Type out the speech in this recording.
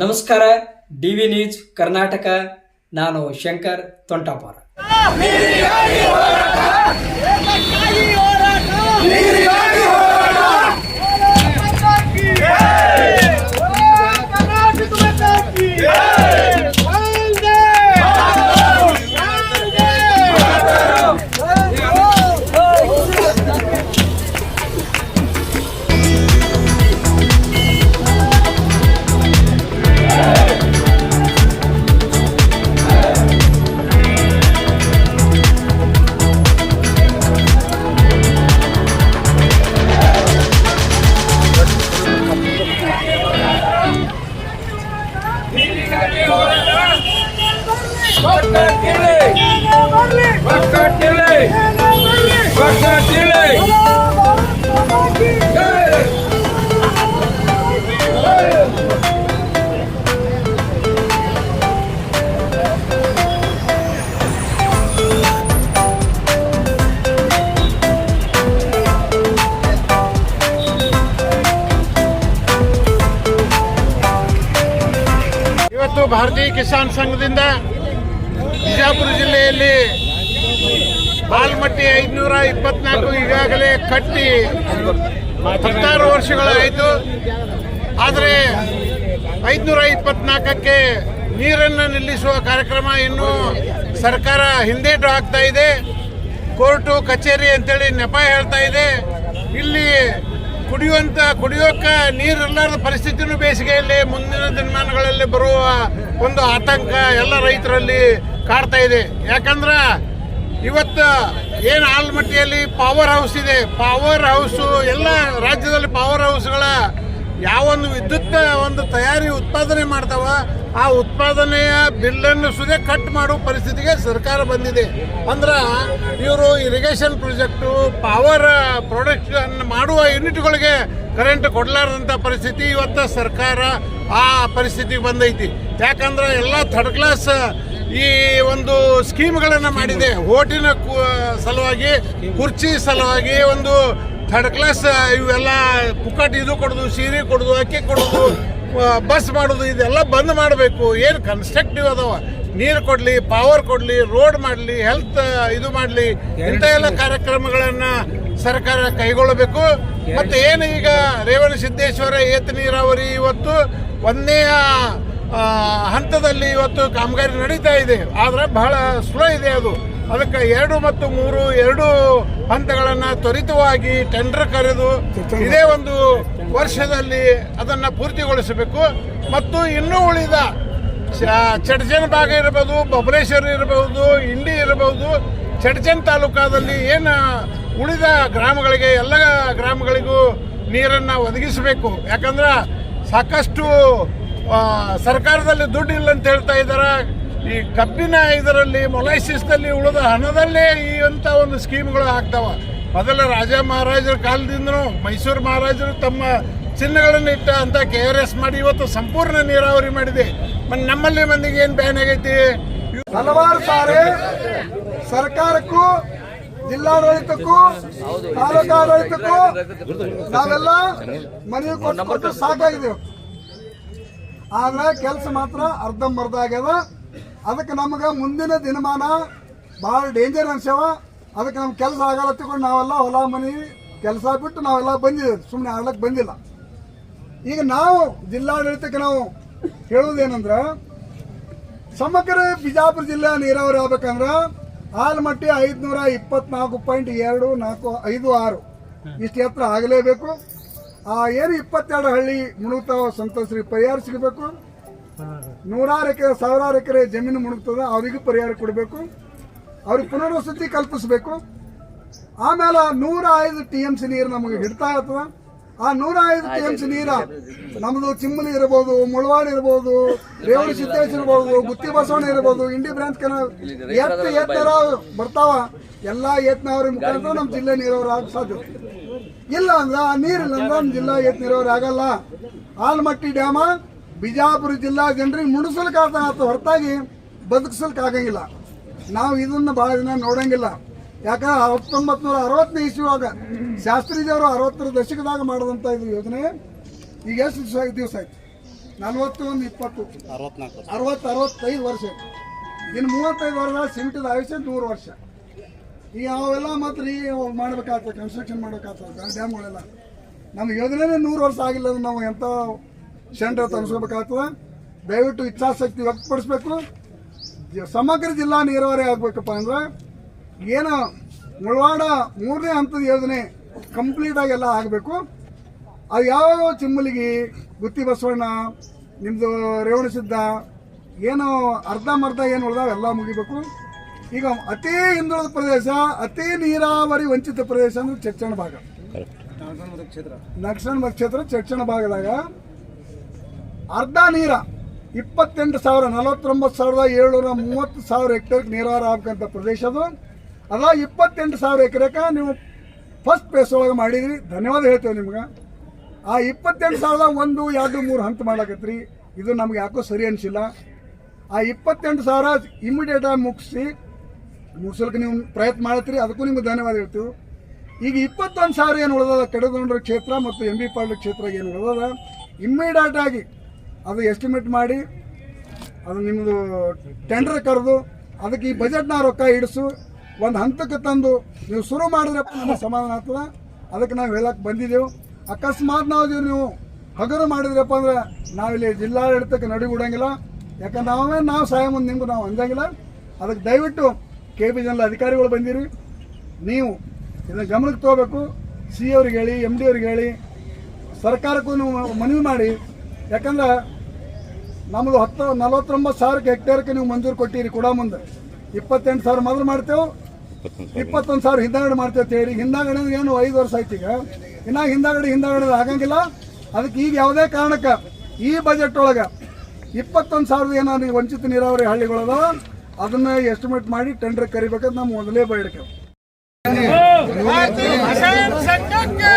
ನಮಸ್ಕಾರ. DV news Karnataka. ನಾನು ಶಂಕರ್ ತೊಂಟಾಪುರ. ಇವತ್ತು ಭಾರತೀಯ ಕಿಸಾನ್ ಸಂಘದಿಂದ ಬಿಜಾಪುರ ಜಿಲ್ಲೆಯಲ್ಲಿ ಆಲ್ಮಟ್ಟಿ 524 ಈಗಾಗಲೇ ಕಟ್ಟಿ 16 ವರ್ಷಗಳಾಯಿತು. ಆದರೆ 524ಕ್ಕೆ ನೀರನ್ನು ನಿಲ್ಲಿಸುವ ಕಾರ್ಯಕ್ರಮ ಇನ್ನೂ ಸರ್ಕಾರ ಹಿಂದೇಟು ಹಾಕ್ತಾ ಇದೆ. ಕೋರ್ಟು ಕಚೇರಿ ಅಂತೇಳಿ ನೆಪ ಹೇಳ್ತಾ ಇದೆ. ಇಲ್ಲಿ ಕುಡಿಯೋಕೆ ನೀರಿಲ್ಲದ ಪರಿಸ್ಥಿತಿನೂ ಬೇಸಿಗೆಯಲ್ಲಿ ಮುಂದಿನ ದಿನಮಾನಗಳಲ್ಲಿ ಬರುವ ಒಂದು ಆತಂಕ ಎಲ್ಲ ರೈತರಲ್ಲಿ ಕಾಡ್ತಾ ಇದೆ. ಯಾಕಂದ್ರೆ ಇವತ್ತು ಏನು ಆಲ್ಮಟ್ಟಿಯಲ್ಲಿ ಪವರ್ ಹೌಸ್ ಇದೆ, ಪವರ್ ಹೌಸು ಎಲ್ಲ ರಾಜ್ಯದಲ್ಲಿ ಪವರ್ ಹೌಸ್ಗಳ ಯಾವೊಂದು ವಿದ್ಯುತ್ ಒಂದು ತಯಾರಿ ಉತ್ಪಾದನೆ ಮಾಡ್ತಾವ, ಆ ಉತ್ಪಾದನೆಯ ಬಿಲ್ಲನ್ನು ಸುದೇ ಕಟ್ ಮಾಡುವ ಪರಿಸ್ಥಿತಿಗೆ ಸರ್ಕಾರ ಬಂದಿದೆ. ಅಂದ್ರೆ ಇವರು ಇರಿಗೇಷನ್ ಪ್ರಾಜೆಕ್ಟು ಪವರ್ ಪ್ರೊಡಕ್ಷನ್ ಮಾಡುವ ಯೂನಿಟ್ಗಳಿಗೆ ಕರೆಂಟ್ ಕೊಡಲಾರದಂಥ ಪರಿಸ್ಥಿತಿ ಇವತ್ತು ಸರ್ಕಾರ ಆ ಪರಿಸ್ಥಿತಿಗೆ ಬಂದೈತಿ. ಯಾಕಂದ್ರೆ ಎಲ್ಲ ಥರ್ಡ್ ಕ್ಲಾಸ್ ಈ ಒಂದು ಸ್ಕೀಮ್ಗಳನ್ನು ಮಾಡಿದೆ. ಓಟಿನ ಸಲುವಾಗಿ, ಕುರ್ಚಿ ಸಲುವಾಗಿ ಒಂದು ಥರ್ಡ್ ಕ್ಲಾಸ್ ಇವೆಲ್ಲ ಪುಕ್ಕಟ್ ಇದು ಕೊಡೋದು, ಸೀರೆ ಕೊಡೋದು, ಅಕ್ಕಿ ಕೊಡೋದು, ಬಸ್ ಮಾಡೋದು, ಇದೆಲ್ಲ ಬಂದ್ ಮಾಡಬೇಕು. ಏನು ಕನ್ಸ್ಟ್ರಕ್ಟಿವ್ ಅದಾವ, ನೀರು ಕೊಡಲಿ, ಪವರ್ ಕೊಡಲಿ, ರೋಡ್ ಮಾಡಲಿ, ಹೆಲ್ತ್ ಇದು ಮಾಡಲಿ, ಇಂಥ ಎಲ್ಲ ಕಾರ್ಯಕ್ರಮಗಳನ್ನು ಸರ್ಕಾರ ಕೈಗೊಳ್ಳಬೇಕು. ಮತ್ತು ಏನು ಈಗ ರೇವಣಸಿದ್ದೇಶ್ವರ ಏತ ನೀರಾವರಿ ಇವತ್ತು ಒಂದೇ ಹಂತದಲ್ಲಿ ಇವತ್ತು ಕಾಮಗಾರಿ ನಡೀತಾ ಇದೆ. ಆದರೆ ಬಹಳ ಸ್ಲೋ ಇದೆ ಅದು. ಅದಕ್ಕೆ 2 ಮತ್ತು 3 ಹಂತಗಳನ್ನು ತ್ವರಿತವಾಗಿ ಟೆಂಡರ್ ಕರೆದು ಇದೇ ಒಂದು ವರ್ಷದಲ್ಲಿ ಅದನ್ನು ಪೂರ್ತಿಗೊಳಿಸಬೇಕು. ಮತ್ತು ಇನ್ನೂ ಉಳಿದ ಚಡ್ಚನ್ ಭಾಗ ಇರಬಹುದು, ಬಬಲೇಶ್ವರ ಇರಬಹುದು, ಇಂಡಿ ಇರಬಹುದು, ಚಡ್ಚನ್ ತಾಲೂಕಾದಲ್ಲಿ ಏನು ಉಳಿದ ಗ್ರಾಮಗಳಿಗೆ ಎಲ್ಲ ಗ್ರಾಮಗಳಿಗೂ ನೀರನ್ನು ಒದಗಿಸಬೇಕು. ಯಾಕಂದ್ರೆ ಸಾಕಷ್ಟು ಸರ್ಕಾರದಲ್ಲಿ ದುಡ್ಡು ಇಲ್ಲ ಅಂತ ಹೇಳ್ತಾ ಇದ್ದಾರೆ. ಈ ಕಬ್ಬಿನ ಇದರಲ್ಲಿ ಮೊಲೈಸಿಸ್ದಲ್ಲಿ ಉಳಿದ ಹಣದಲ್ಲೇ ಈ ಅಂತ ಒಂದು ಸ್ಕೀಮ್ಗಳು ಆಗ್ತಾವ. ಮೊದಲ ರಾಜ ಮಹಾರಾಜರ ಕಾಲದಿಂದನೂ ಮೈಸೂರು ಮಹಾರಾಜರು ತಮ್ಮ ಚಿಹ್ನೆಗಳನ್ನು ಇಟ್ಟ ಅಂತ KRS ಮಾಡಿ ಇವತ್ತು ಸಂಪೂರ್ಣ ನೀರಾವರಿ ಮಾಡಿದೆ. ನಮ್ಮಲ್ಲಿ ಮಂದಿಗೆ ಏನು ಬ್ಯಾನ್ ಆಗೈತಿ? ಹಲವಾರು ಸಾರಿ ಸರ್ಕಾರಕ್ಕೂ ಜಿಲ್ಲಾಡಳಿತಕ್ಕೂ ತಾಲೂಕಾಡಳಿತಕ್ಕೂ ನಾವೆಲ್ಲ ಮನವಿ ಕೊಟ್ಟು ಸಾಕಾಗಿದ್ದೇವೆ. ಆದ್ರೆ ಕೆಲಸ ಮಾತ್ರ ಅರ್ಧಂಬರ್ಧ ಆಗ್ಯದ. ಅದಕ್ಕೆ ನಮಗೆ ಮುಂದಿನ ದಿನಮಾನ ಭಾಳ ಡೇಂಜರ್ ಅನ್ಸ್ಯಾವ. ಅದಕ್ಕೆ ನಮ್ಗೆ ಕೆಲಸ ಆಗಲ್ಲ ತಿಳ್ಕೊಂಡು ನಾವೆಲ್ಲ ಹೊಲ ಮನೆ ಕೆಲಸ ಬಿಟ್ಟು ನಾವೆಲ್ಲ ಬಂದಿದ್ದೇವೆ, ಸುಮ್ಮನೆ ಆಡ್ಲಕ್ಕೆ ಬಂದಿಲ್ಲ. ಈಗ ನಾವು ಜಿಲ್ಲಾಡಳಿತಕ್ಕೆ ನಾವು ಹೇಳೋದೇನಂದ್ರೆ, ಸಮಗ್ರ ಬಿಜಾಪುರ ಜಿಲ್ಲೆ ನೀರಾವರಿ ಆಗ್ಬೇಕಂದ್ರೆ ಆಲ್ಮಟ್ಟಿ 524.2456 ಇಷ್ಟು ಎತ್ತರ ಆಗಲೇಬೇಕು. ಏನು 22 ಹಳ್ಳಿ ಮುಳುಗ್ತಾವ ಸಂತೋಷರಿಗೆ ಪರಿಹಾರ ಸಿಗಬೇಕು. 100 ಎಕರೆ 1000 ಎಕರೆ ಜಮೀನು ಮುಳುಗ್ತದ, ಅವರಿಗೂ ಪರಿಹಾರ ಕೊಡಬೇಕು. ಅವ್ರಿಗೆ ಪುನರ್ವಸತಿ ಕಲ್ಪಿಸಬೇಕು. ಆಮೇಲೆ 105 TMC ನೀರು ನಮಗೆ ಹಿಡ್ತಾ ಇರ್ತದ. ಆ 105 TMC ನೀರ ನಮ್ಮದು ಚಿಮ್ಮಲಿ ಇರ್ಬೋದು, ಮುಳವಾಡ ಇರ್ಬೋದು, ರೇವಣ ಸಿದ್ದೇಶ್ ಇರ್ಬೋದು, ಗುತ್ತಿ ಬಸವಣ್ಣ ಇರ್ಬೋದು, ಇಂಡಿ ಬ್ರಾಂಚ್ ಕೆನಾಲ್ ಎತ್ತರ ಬರ್ತಾವ. ಎಲ್ಲ ಏತನವರ ಮುಖಾಂತರ ನಮ್ಮ ಜಿಲ್ಲೆ ನೀರಾವರಿ ಆಗ ಸಾಧ್ಯತೆ ಇಲ್ಲ. ಅಂದ್ರೆ ಆ ನೀರಿಲ್ಲ ಅಂದ್ರೆ ನಮ್ಮ ಜಿಲ್ಲಾ ಏತ ನೀರಾವರಿ ಆಗಲ್ಲ. ಆಲ್ಮಟ್ಟಿ ಡ್ಯಾಮ ಬಿಜಾಪುರ ಜಿಲ್ಲಾ ಜನರಿಗೆ ಮುಡಿಸಲಿಕ್ಕಾಗ್ತ ಹೊರತಾಗಿ ಬದುಕಿಸಲಿಕ್ಕಾಗಂಗಿಲ್ಲ. ನಾವು ಇದನ್ನು ಭಾಳ ದಿನ ನೋಡಂಗಿಲ್ಲ. ಯಾಕಂದ್ರೆ 1960ನೇ ಇಸ್ವಿಯಾಗ ಶಾಸ್ತ್ರೀಜಿಯವರು 60ರ ದಶಕದಾಗ ಮಾಡಿದಂಥ ಇದು ಯೋಜನೆ ಈಗ ಎಷ್ಟು ದಿವಸ ಆಯ್ತು? 41 20 65 ವರ್ಷ. ಇನ್ನು 35 ವರ್ಷ ಸಿಮೆಂಟದ ಆಯುಷ್ಯ 100 ವರ್ಷ. ಈಗ ಅವೆಲ್ಲ ಮಾತ್ರ ಈಗ ಮಾಡ್ಬೇಕಾಗ್ತದೆ, ಕನ್ಸ್ಟ್ರಕ್ಷನ್ ಮಾಡ್ಬೇಕಾಗ್ತದೆ ಡ್ಯಾಮ್ಗಳೆಲ್ಲ. ನಮ್ಮ ಯೋಜನೆ 100 ವರ್ಷ ಆಗಿಲ್ಲ ಅಂದ್ರೆ ನಾವು ಎಂಥ ಸೆಂಟರ್ ತರಿಸ್ಕೋಬೇಕಾಗ್ತದೆ. ದಯವಿಟ್ಟು ಇಚ್ಛಾಶಕ್ತಿ ವ್ಯಕ್ತಪಡಿಸ್ಬೇಕು. ಸಮಗ್ರ ಜಿಲ್ಲಾ ನೀರಾವರಿ ಆಗ್ಬೇಕಪ್ಪ ಅಂದ್ರೆ ಏನು ಮುಳವಾಡ 3ನೇ ಹಂತದ ಯೋಜನೆ ಕಂಪ್ಲೀಟ್ ಆಗಿ ಎಲ್ಲ ಆಗಬೇಕು. ಅದು ಯಾವ ಚಿಮ್ಮಲಿಗಿ, ಗುತ್ತಿ ಬಸವಣ್ಣ, ನಿಮ್ಮದು ರೇವಣಸಿದ್ದ ಏನು ಅರ್ಧಂಬರ್ಧ ಏನು ಉಳಿದಾವ ಎಲ್ಲ ಮುಗಿಬೇಕು. ಈಗ ಅತಿ ಹಿಂದುಳಿದ ಪ್ರದೇಶ, ಅತಿ ನೀರಾವರಿ ವಂಚಿತ ಪ್ರದೇಶ ಅಂದ್ರೆ ಚಚ್ಚಣ ಭಾಗ, ನಕ್ಷಣ ಕ್ಷೇತ್ರ ಚಚ್ಚಣ ಭಾಗದಾಗ ಅರ್ಧ ನೀರ 49,730 ಹೆಕ್ಟೇರ್ ನೀರಾವರಿ ಆಗ್ಬೇಕಂತ ಪ್ರದೇಶ ಅದು. ಅದ 28,000 ಎಕರೆಗೆ ನೀವು ಫಸ್ಟ್ ಫೇಸ್ ಒಳಗೆ ಮಾಡಿದ್ರಿ, ಧನ್ಯವಾದ ಹೇಳ್ತೇವೆ ನಿಮ್ಗೆ. ಆ 28,000 1, 2, 3 ಹಂತ ಮಾಡಕತ್ರಿ, ಇದು ನಮ್ಗೆ ಯಾಕೋ ಸರಿ ಅನಿಸಿಲ್ಲ. ಆ 28,000 ಇಮಿಡಿಯೇಟಾಗಿ ಮುಗಿಸ್ಲಿಕ್ಕೆ ನೀವು ಪ್ರಯತ್ನ ಮಾಡತ್ತೀರಿ, ಅದಕ್ಕೂ ನಿಮ್ಗೆ ಧನ್ಯವಾದ ಹೇಳ್ತೀವಿ. ಈಗ 21,000 ಏನು ಉಳಿದದ ಕಡದೊಂಡ್ರ ಕ್ಷೇತ್ರ ಮತ್ತು MB ಪಾಳ್ಯ ಕ್ಷೇತ್ರ ಏನು ಉಳಿದದ ಇಮ್ಮಿಡಿಯೇಟಾಗಿ ಅದು ಎಸ್ಟಿಮೇಟ್ ಮಾಡಿ ಅದು ನಿಮ್ಮದು ಟೆಂಡರ್ ಕರೆದು ಅದಕ್ಕೆ ಈ ಬಜೆಟ್ನ ರೊಕ್ಕ ಇಡಿಸು ಒಂದು ಹಂತಕ್ಕೆ ತಂದು ನೀವು ಶುರು ಮಾಡಿದ್ರಪ್ಪ ನಮಗೆ ಸಮಾಧಾನ ಆಗ್ತದೆ. ಅದಕ್ಕೆ ನಾವು ಹೇಳಕ್ಕೆ ಬಂದಿದ್ದೆವು. ಅಕಸ್ಮಾತ್ ನೀವು ಹಗರು ಮಾಡಿದ್ರಪ್ಪ ಅಂದ್ರೆ ನಾವಿಲ್ಲಿ ಜಿಲ್ಲಾಡಳಿತಕ್ಕೆ ನಡಿಗೂಡಂಗಿಲ್ಲ. ಯಾಕಂದ್ರೆ ನಾವು ಸಹಾಯ ಮುಂದೆ ನಿಮಗೂ ನಾವು ಅಂದಂಗಿಲ್ಲ. ಅದಕ್ಕೆ ದಯವಿಟ್ಟು KB ಜನರಲ್ ಅಧಿಕಾರಿಗಳು ಬಂದಿರಿ, ನೀವು ಇದನ್ನು ಗಮನಕ್ಕೆ ತಗೋಬೇಕು. ಸಿ ಅವ್ರಿಗೆ ಹೇಳಿ, MD ಅವ್ರಿಗೆ ಹೇಳಿ, ಸರ್ಕಾರಕ್ಕೂ ನೀವು ಮನವಿ ಮಾಡಿ. ಯಾಕಂದ್ರೆ ನಮ್ಮದು 49,000 ಹೆಕ್ಟೇರ್ಗೆ ನೀವು ಮಂಜೂರು ಕೊಟ್ಟಿರಿ. ಕೂಡ ಮುಂದೆ 28,000 ಮೊದಲು ಮಾಡ್ತೇವೆ, 21,000 ಹಿಂದಾಗಡೆ ಮಾಡ್ತೇವೆ ಅಂತ ಹೇಳಿ. ಹಿಂದಾಗಡೆ ಏನು 5 ವರ್ಷ ಆಯ್ತು. ಈಗ ಇನ್ನು ಹಿಂದಾಗಡೆ ಆಗಂಗಿಲ್ಲ. ಅದಕ್ಕೆ ಈಗ ಯಾವುದೇ ಕಾರಣಕ್ಕೆ ಈ ಬಜೆಟ್ ಒಳಗೆ 21,000 ಏನಾದ್ರು ವಂಚಿತ ನೀರಾವರಿ ಹಳ್ಳಿಗಳದಾವ ಅದನ್ನ ಎಸ್ಟಿಮೇಟ್ ಮಾಡಿ ಟೆಂಡರ್ ಕರಿಬೇಕಂತ ನಾವು ಮೊದಲೇ ಬೇಡಿಕೆ. ಭಾರತೀಯ ಕಿಸಾನ್ ಸಂಘಕ್ಕೆ